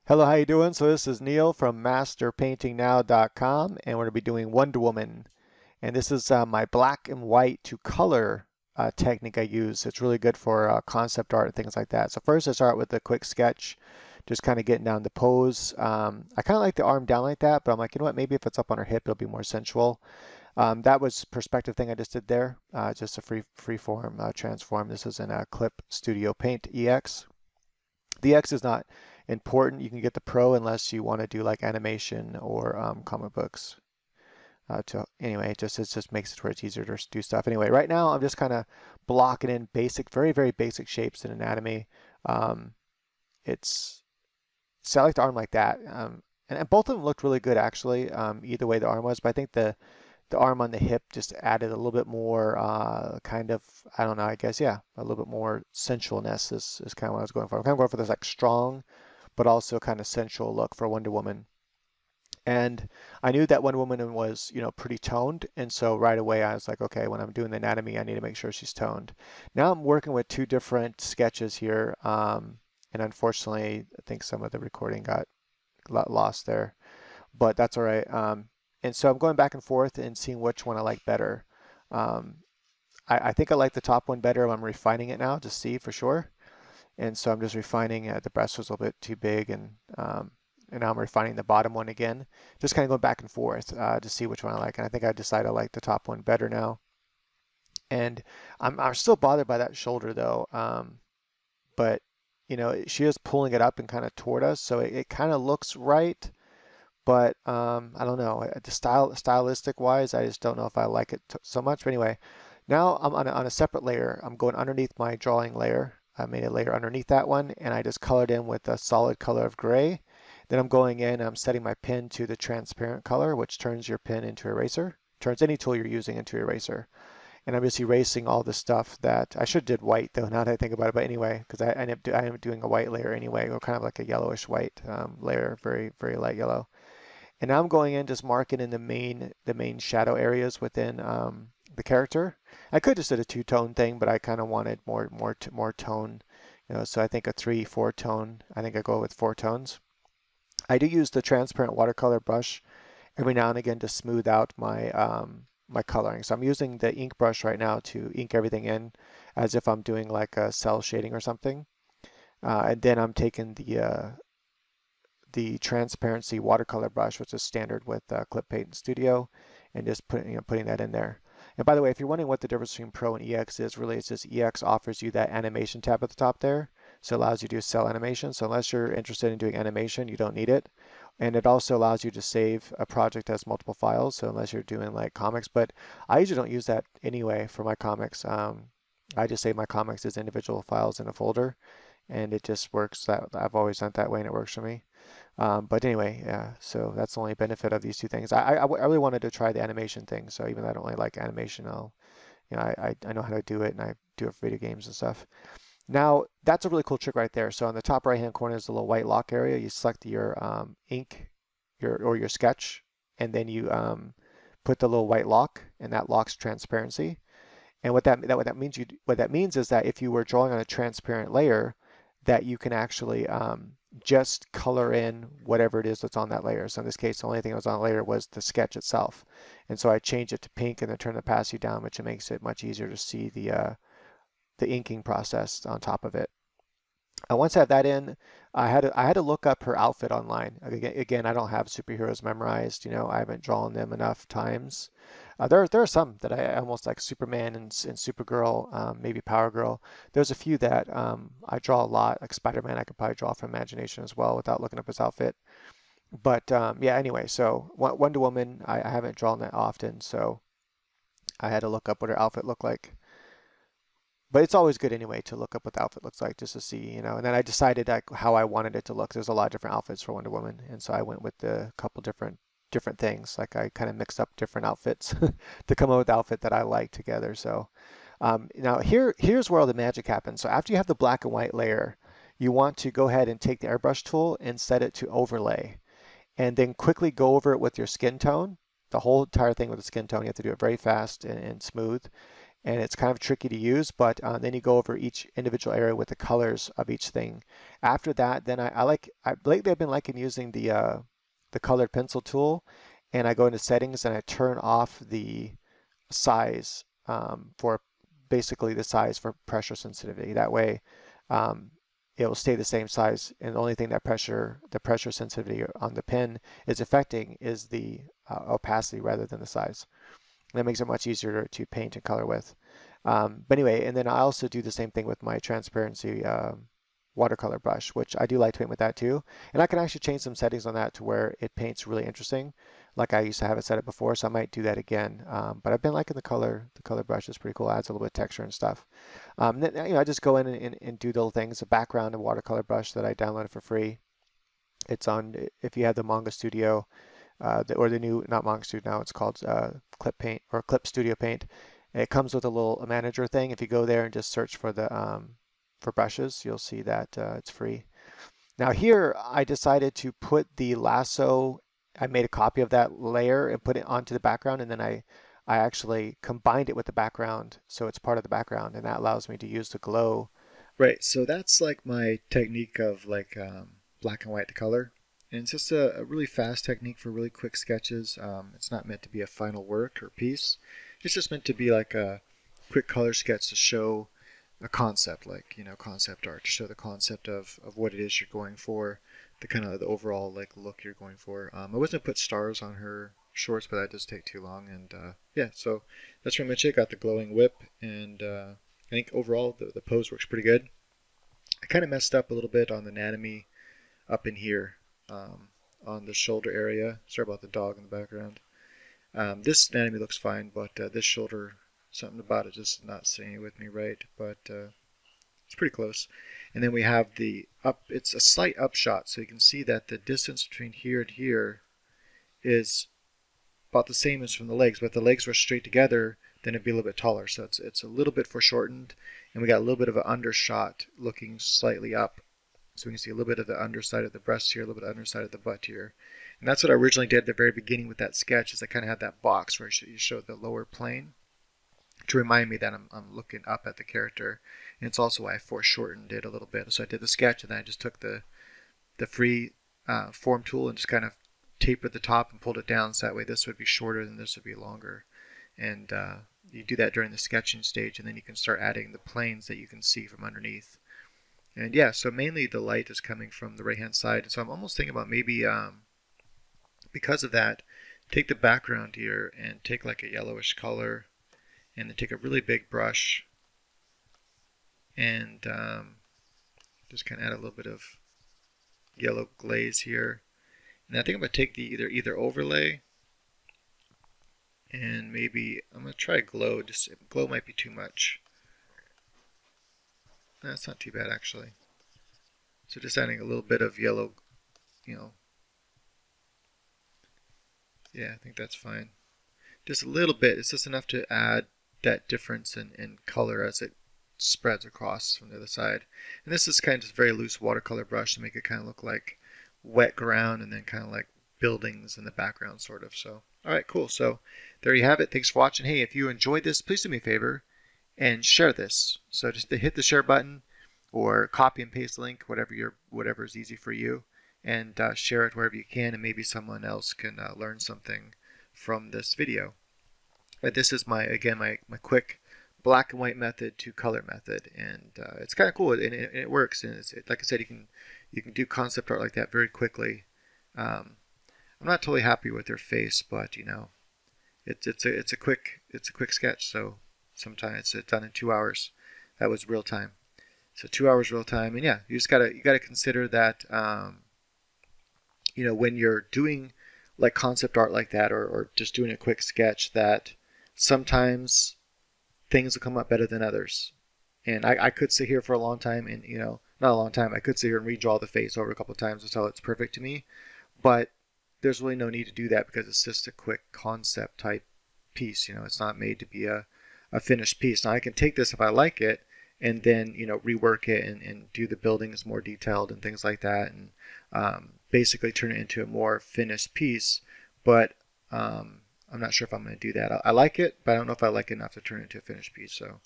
Hello, how you doing? So this is Neil from masterpaintingnow.com, and we're going to be doing Wonder Woman. And this is my black and white to color technique I use. It's really good for concept art and things like that. So first I start with a quick sketch, just kind of getting down the pose. I kind of like the arm down like that, but I'm like, you know what, maybe if it's up on her hip, it'll be more sensual. That was perspective thing I just did there, just a free form transform. This is in a Clip Studio Paint EX. The X is not important. You can get the Pro unless you want to do like animation or comic books. Anyway, it just makes it where it's easier to do stuff. Anyway, right now I'm just kind of blocking in basic, very basic shapes in anatomy. Um, it's so I like the arm like that. And both of them looked really good actually. Either way the arm was, but I think the arm on the hip just added a little bit more kind of, I don't know, I guess, yeah, a little bit more sensualness is kind of what I was going for. I'm kind of going for this like strong, but also kind of sensual look for Wonder Woman. And I knew that Wonder Woman was, pretty toned. And so right away I was like, okay, when I'm doing the anatomy, I need to make sure she's toned. Now I'm working with two different sketches here. And unfortunately, I think some of the recording got lost there, but that's all right. And so I'm going back and forth and seeing which one I like better. Um, I think I like the top one better. I'm refining it now to see for sure. And so I'm just refining. The breast was a little bit too big, and now I'm refining the bottom one again. Just kind of going back and forth to see which one I like. And I think I decided I like the top one better now. And I'm still bothered by that shoulder though. But she is pulling it up and kind of toward us, so it kind of looks right. But I don't know. Stylistic wise, I just don't know if I like it so much. But anyway, now I'm on a separate layer. I'm going underneath my drawing layer. I made a layer underneath that one, and I just colored in with a solid color of gray. Then I'm going in, I'm setting my pen to the transparent color, which turns your pen into eraser, turns any tool you're using into eraser. And I'm just erasing all the stuff that I should have did white though, now that I think about it. But anyway, because I end up doing a white layer anyway, or kind of like a yellowish white layer, very light yellow. And now I'm going in just marking in the main shadow areas within the character. I could just did a two-tone thing, but I kind of wanted more tone, so I think a 3-4 tone. I think I go with 4 tones. I do use the transparent watercolor brush every now and again to smooth out my my coloring. So I'm using the ink brush right now to ink everything in as if I'm doing like a cell shading or something. And then I'm taking the transparency watercolor brush, which is standard with Clip Paint Studio, and just putting that in there. And by the way, if you're wondering what the difference between Pro and EX is, really it's just EX offers you that animation tab at the top there. So it allows you to do cell animation. So unless you're interested in doing animation, you don't need it. And it also allows you to save a project as multiple files. So unless you're doing like comics, but I usually don't use that anyway for my comics. I just save my comics as individual files in a folder, and it just works. That I've always done it that way, and it works for me. But anyway, yeah, so that's the only benefit of these two things. I really wanted to try the animation thing, so even though I don't really like animation, I know how to do it, and I do it for video games and stuff. Now, that's a really cool trick right there. So on the top right-hand corner is the little white lock area. You select your ink, your sketch, and then you put the little white lock, and that locks transparency. And what that means is that if you were drawing on a transparent layer, that you can actually just color in whatever it is that's on that layer. So in this case, the only thing that was on the layer was the sketch itself. And so I changed it to pink and then turned the opacity down, which makes it much easier to see the inking process on top of it. Once I had that in, I had to look up her outfit online. Again, I don't have superheroes memorized. I haven't drawn them enough times. There are some that I almost like Superman and Supergirl, maybe Power Girl. There's a few that I draw a lot, like Spider-Man. I could probably draw from imagination as well without looking up his outfit. But yeah, anyway, so Wonder Woman, I haven't drawn that often, so I had to look up what her outfit looked like. But it's always good anyway to look up what the outfit looks like just to see, And then I decided like how I wanted it to look. There's a lot of different outfits for Wonder Woman, and so I went with a couple different things. Like I kind of mixed up different outfits to come up with the outfit that I like together. So now here's where all the magic happens. So after you have the black and white layer, you want to go ahead and take the airbrush tool and set it to overlay, and then quickly go over it with your skin tone. The whole entire thing with the skin tone, you have to do it very fast and smooth. and it's kind of tricky to use, but then you go over each individual area with the colors of each thing. After that, then lately I've been liking using the colored pencil tool, and I go into settings and I turn off the size for basically the size for pressure sensitivity. That way, um, it will stay the same size, and the only thing that the pressure sensitivity on the pen is affecting is the opacity rather than the size. That makes it much easier to paint and color with. But anyway, and then I also do the same thing with my transparency watercolor brush, which I do like to paint with that too. And I can actually change some settings on that to where it paints really interesting, like I used to have it set up before, so I might do that again. But I've been liking the color. The color brush is pretty cool. Adds a little bit of texture and stuff. Then, I just go in and do little things. A background and watercolor brush that I downloaded for free. It's on, if you have the Manga Studio, or the new, not Manga Studio now, it's called Clip Paint or Clip Studio Paint. It comes with a little manager thing. If you go there and just search for the for brushes, you'll see that it's free. Now here, I decided to put the lasso. I made a copy of that layer and put it onto the background, and then I actually combined it with the background, so it's part of the background, and that allows me to use the glow. Right, so that's like my technique of like black and white to color. And it's just a really fast technique for really quick sketches. It's not meant to be a final work or piece. It's just meant to be like a quick color sketch to show a concept, like, you know, concept art, to show the concept of what it is you're going for, the kind of the overall like look you're going for. I was going to put stars on her shorts, but that does take too long. And yeah, so that's pretty much it. Got the glowing whip, and I think overall the pose works pretty good. I kind of messed up a little bit on the anatomy up in here. On the shoulder area. Sorry about the dog in the background. This anatomy looks fine, but this shoulder, something about it just not sitting with me right, but it's pretty close. And then we have the up, it's a slight upshot, so you can see that the distance between here and here is about the same as from the legs, but if the legs were straight together, then it'd be a little bit taller. So it's a little bit foreshortened, and we got a little bit of an undershot looking slightly up. So we can see a little bit of the underside of the breast here, a little bit of the underside of the butt here. And that's what I originally did at the very beginning with that sketch, is I kind of had that box where you show the lower plane to remind me that I'm looking up at the character. And it's also why I foreshortened it a little bit. So I did the sketch, and then I just took the free form tool and just kind of tapered the top and pulled it down, so that way this would be shorter and this would be longer. And you do that during the sketching stage, and then you can start adding the planes that you can see from underneath. And yeah, so mainly the light is coming from the right hand side. And so I'm almost thinking about maybe, because of that, take the background here and take like a yellowish color, and then take a really big brush and just kind of add a little bit of yellow glaze here. And I think I'm going to take the either overlay, and maybe I'm going to try glow. Just glow might be too much. That's not too bad, actually. So just adding a little bit of yellow, you know. Yeah, I think that's fine. Just a little bit. It's just enough to add that difference in color as it spreads across from the other side. And this is kind of just a very loose watercolor brush to make it kind of look like wet ground, and then kind of like buildings in the background, sort of. So, all right, cool. So there you have it. Thanks for watching. Hey, if you enjoyed this, please do me a favor and share this. So just hit the share button or copy and paste the link, whatever is easy for you, and share it wherever you can, and maybe someone else can learn something from this video. But this is my quick black and white method to color method, and it's kind of cool, and it works. And like I said, you can do concept art like that very quickly. I'm not totally happy with their face, but you know, it's a quick sketch. So sometimes it's done in 2 hours. That was real time. So 2 hours real time, and yeah, you gotta consider that. You know, when you're doing like concept art like that, or just doing a quick sketch, that sometimes things will come up better than others. And I could sit here for a long time, and you know, not a long time, I could sit here and redraw the face over a couple of times until it's perfect to me. But there's really no need to do that, because it's just a quick concept type piece. You know, it's not made to be a finished piece. Now I can take this if I like it, and then, you know, rework it and do the buildings more detailed and things like that, and basically turn it into a more finished piece. But I'm not sure if I'm going to do that. I like it, but I don't know if I like it enough to turn it into a finished piece. So,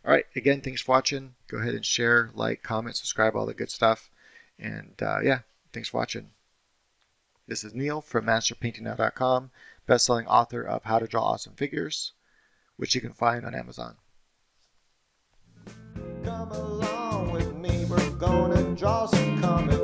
all right, again, thanks for watching. Go ahead and share, like, comment, subscribe, all the good stuff. And yeah, thanks for watching. This is Neil from masterpaintingnow.com, best-selling author of How to Draw Awesome Figures, which you can find on Amazon. Come along with me, we're gonna draw some comic